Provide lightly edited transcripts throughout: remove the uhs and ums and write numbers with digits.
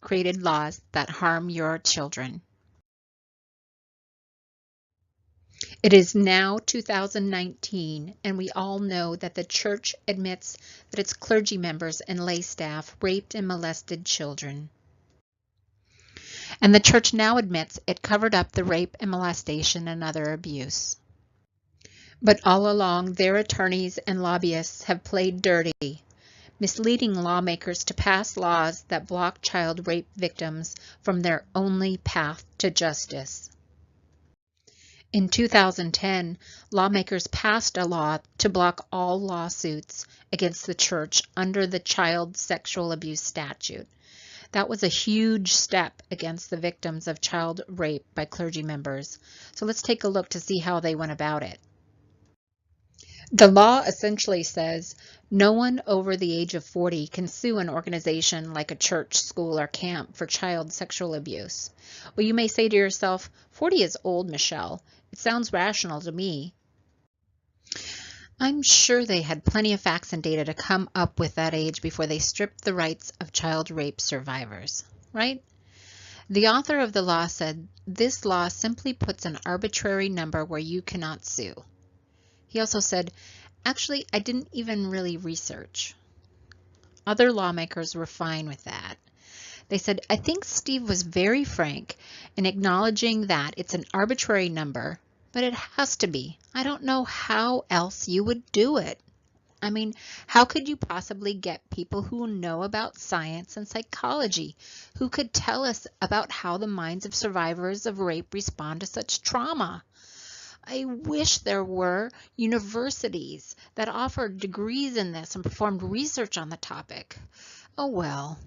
created laws that harm your children. It is now 2019, and we all know that the church admits that its clergy members and lay staff raped and molested children. And the church now admits it covered up the rape and molestation and other abuse. But all along, their attorneys and lobbyists have played dirty, misleading lawmakers to pass laws that block child rape victims from their only path to justice. In 2010, lawmakers passed a law to block all lawsuits against the church under the child sexual abuse statute. That was a huge step against the victims of child rape by clergy members. So let's take a look to see how they went about it. The law essentially says no one over the age of 40 can sue an organization like a church, school, or camp for child sexual abuse. Well, you may say to yourself, 40 is old, Michelle. It sounds rational to me. I'm sure they had plenty of facts and data to come up with that age before they stripped the rights of child rape survivors, right? The author of the law said this law simply puts an arbitrary number where you cannot sue. He also said, actually, I didn't even really research. Other lawmakers were fine with that. They said, I think Steve was very frank in acknowledging that it's an arbitrary number, but it has to be. I don't know how else you would do it. I mean, how could you possibly get people who know about science and psychology, who could tell us about how the minds of survivors of rape respond to such trauma? I wish there were universities that offered degrees in this and performed research on the topic. Oh well.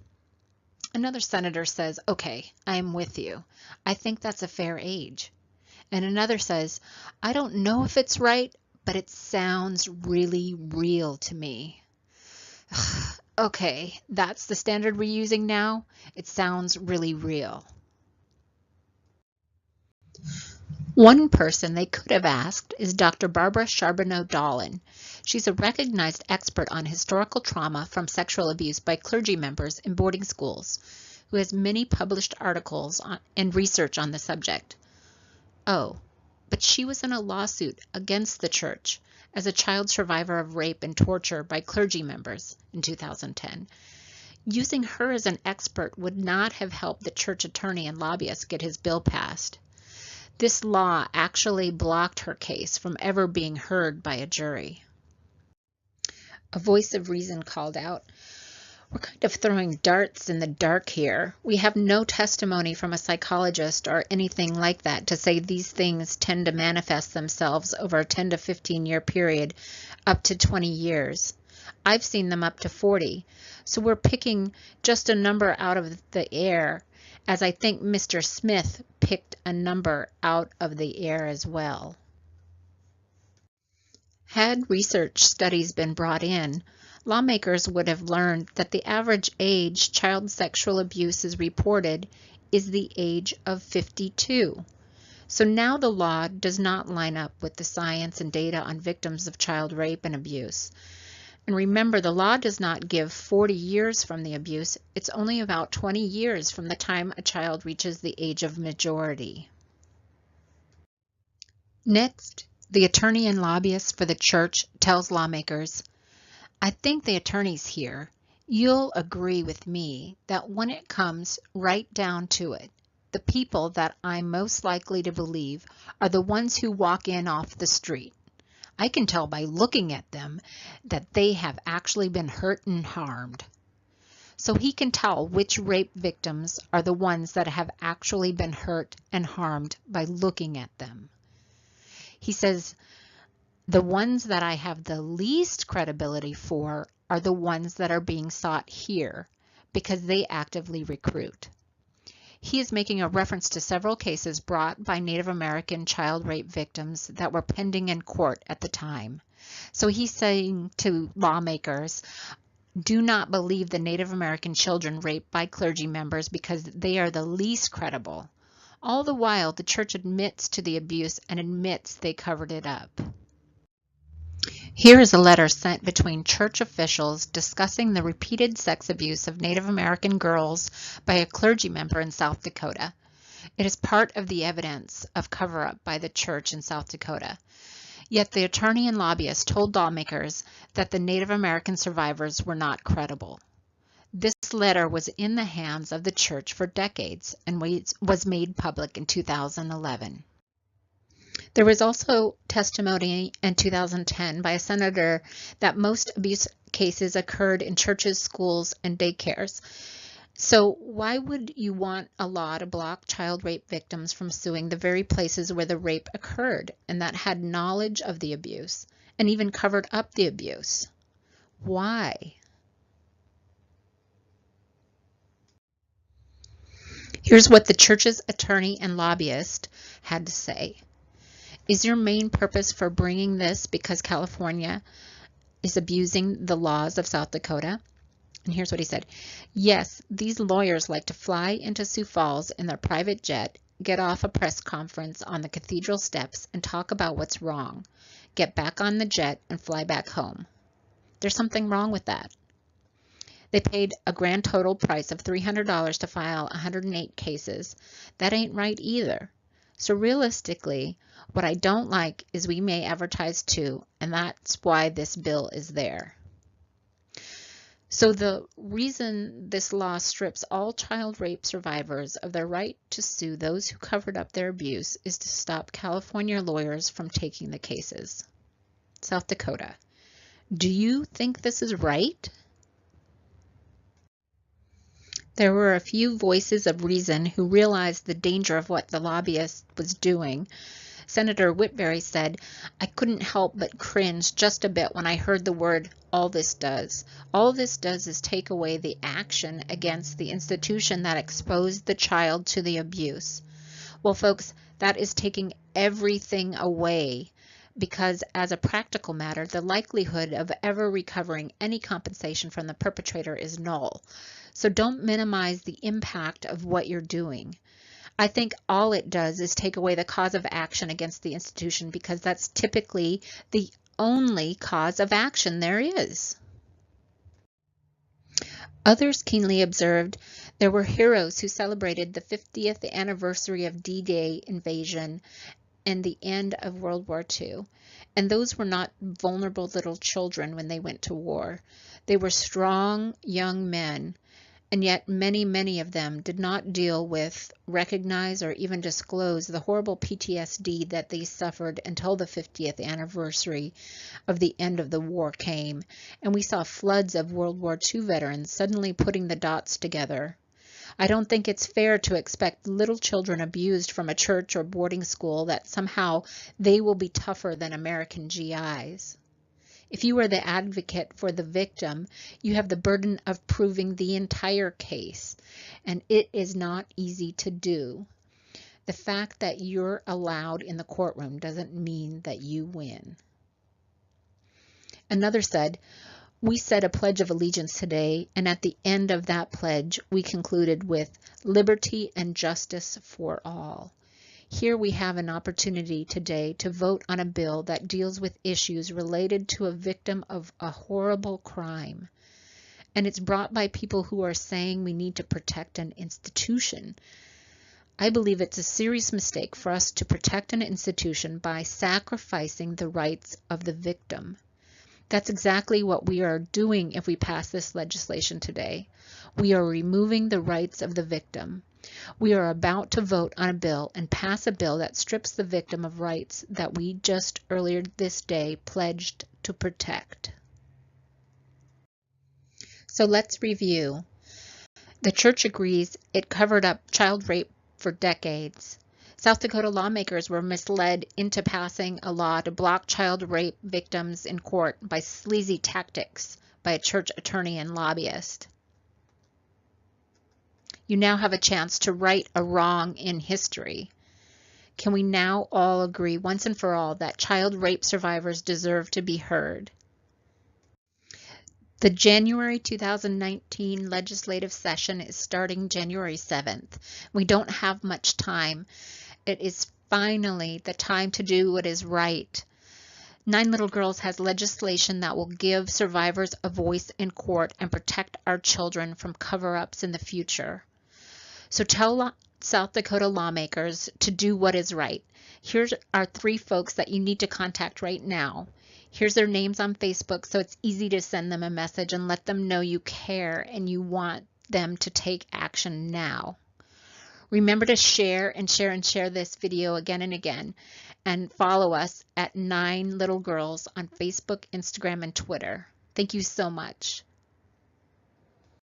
Another senator says, okay, I'm with you. I think that's a fair age. And another says, I don't know if it's right, but it sounds really real to me. Okay, that's the standard we're using now. It sounds really real. One person they could have asked is Dr. Barbara Charbonneau-Dolan. She's a recognized expert on historical trauma from sexual abuse by clergy members in boarding schools, who has many published articles and research on the subject. Oh, but she was in a lawsuit against the church as a child survivor of rape and torture by clergy members in 2010. Using her as an expert would not have helped the church attorney and lobbyist get his bill passed. This law actually blocked her case from ever being heard by a jury. A voice of reason called out, we're kind of throwing darts in the dark here. We have no testimony from a psychologist or anything like that to say these things tend to manifest themselves over a 10 to 15 year period up to 20 years. I've seen them up to 40. So we're picking just a number out of the air, as I think Mr. Smith picked a number out of the air as well. Had research studies been brought in, lawmakers would have learned that the average age child sexual abuse is reported is the age of 52. So now the law does not line up with the science and data on victims of child rape and abuse. And remember, the law does not give 40 years from the abuse. It's only about 20 years from the time a child reaches the age of majority. Next, the attorney and lobbyist for the church tells lawmakers, I think the attorneys here, you'll agree with me that when it comes right down to it, the people that I'm most likely to believe are the ones who walk in off the street. I can tell by looking at them that they have actually been hurt and harmed. So he can tell which rape victims are the ones that have actually been hurt and harmed by looking at them. He says, the ones that I have the least credibility for are the ones that are being sought here because they actively recruit. He is making a reference to several cases brought by Native American child rape victims that were pending in court at the time. So he's saying to lawmakers, do not believe the Native American children raped by clergy members because they are the least credible. All the while, the church admits to the abuse and admits they covered it up. Here is a letter sent between church officials discussing the repeated sex abuse of Native American girls by a clergy member in South Dakota. It is part of the evidence of cover-up by the church in South Dakota. Yet the attorney and lobbyist told lawmakers that the Native American survivors were not credible. This letter was in the hands of the church for decades and was made public in 2011. There was also testimony in 2010 by a senator that most abuse cases occurred in churches, schools, and daycares. So why would you want a law to block child rape victims from suing the very places where the rape occurred and that had knowledge of the abuse and even covered up the abuse? Why? Here's what the church's attorney and lobbyist had to say. Is your main purpose for bringing this because California is abusing the laws of South Dakota? And here's what he said. Yes, these lawyers like to fly into Sioux Falls in their private jet, get off a press conference on the cathedral steps and talk about what's wrong, get back on the jet and fly back home. There's something wrong with that. They paid a grand total price of $300 to file 108 cases. That ain't right either. So realistically, what I don't like is we may advertise too, and that's why this bill is there. So the reason this law strips all child rape survivors of their right to sue those who covered up their abuse is to stop California lawyers from taking the cases. South Dakota, do you think this is right? There were a few voices of reason who realized the danger of what the lobbyist was doing. Senator Whitberry said, I couldn't help but cringe just a bit when I heard the word all this does. All this does is take away the action against the institution that exposed the child to the abuse. Well, folks, that is taking everything away because as a practical matter, the likelihood of ever recovering any compensation from the perpetrator is null. So don't minimize the impact of what you're doing. I think all it does is take away the cause of action against the institution because that's typically the only cause of action there is. Others keenly observed there were heroes who celebrated the 50th anniversary of D-Day invasion and the end of World War II. And those were not vulnerable little children when they went to war. They were strong young men. And yet many of them did not deal with, recognize, or even disclose the horrible PTSD that they suffered until the 50th anniversary of the end of the war came. And we saw floods of World War II veterans suddenly putting the dots together. I don't think it's fair to expect little children abused from a church or boarding school that somehow they will be tougher than American GIs. If you are the advocate for the victim, you have the burden of proving the entire case, and it is not easy to do. The fact that you're allowed in the courtroom doesn't mean that you win. Another said, we said a pledge of allegiance today, and at the end of that pledge, we concluded with liberty and justice for all. Here we have an opportunity today to vote on a bill that deals with issues related to a victim of a horrible crime. And it's brought by people who are saying we need to protect an institution. I believe it's a serious mistake for us to protect an institution by sacrificing the rights of the victim. That's exactly what we are doing if we pass this legislation today. We are removing the rights of the victim. We are about to vote on a bill and pass a bill that strips the victim of rights that we just earlier this day pledged to protect. So let's review. The church agrees it covered up child rape for decades. South Dakota lawmakers were misled into passing a law to block child rape victims in court by sleazy tactics by a church attorney and lobbyist. You now have a chance to right a wrong in history. Can we now all agree once and for all that child rape survivors deserve to be heard? The January 2019 legislative session is starting January 7th. We don't have much time. It is finally the time to do what is right, 9 Little Girls has legislation that will give survivors a voice in court and protect our children from cover-ups in the future. So tell South Dakota lawmakers to do what is right. Here are 3 folks that you need to contact right now. Here's their names on Facebook, so it's easy to send them a message and let them know you care and you want them to take action now. Remember to share this video again and again, and follow us at 9 Little Girls on Facebook, Instagram, and Twitter. Thank you so much.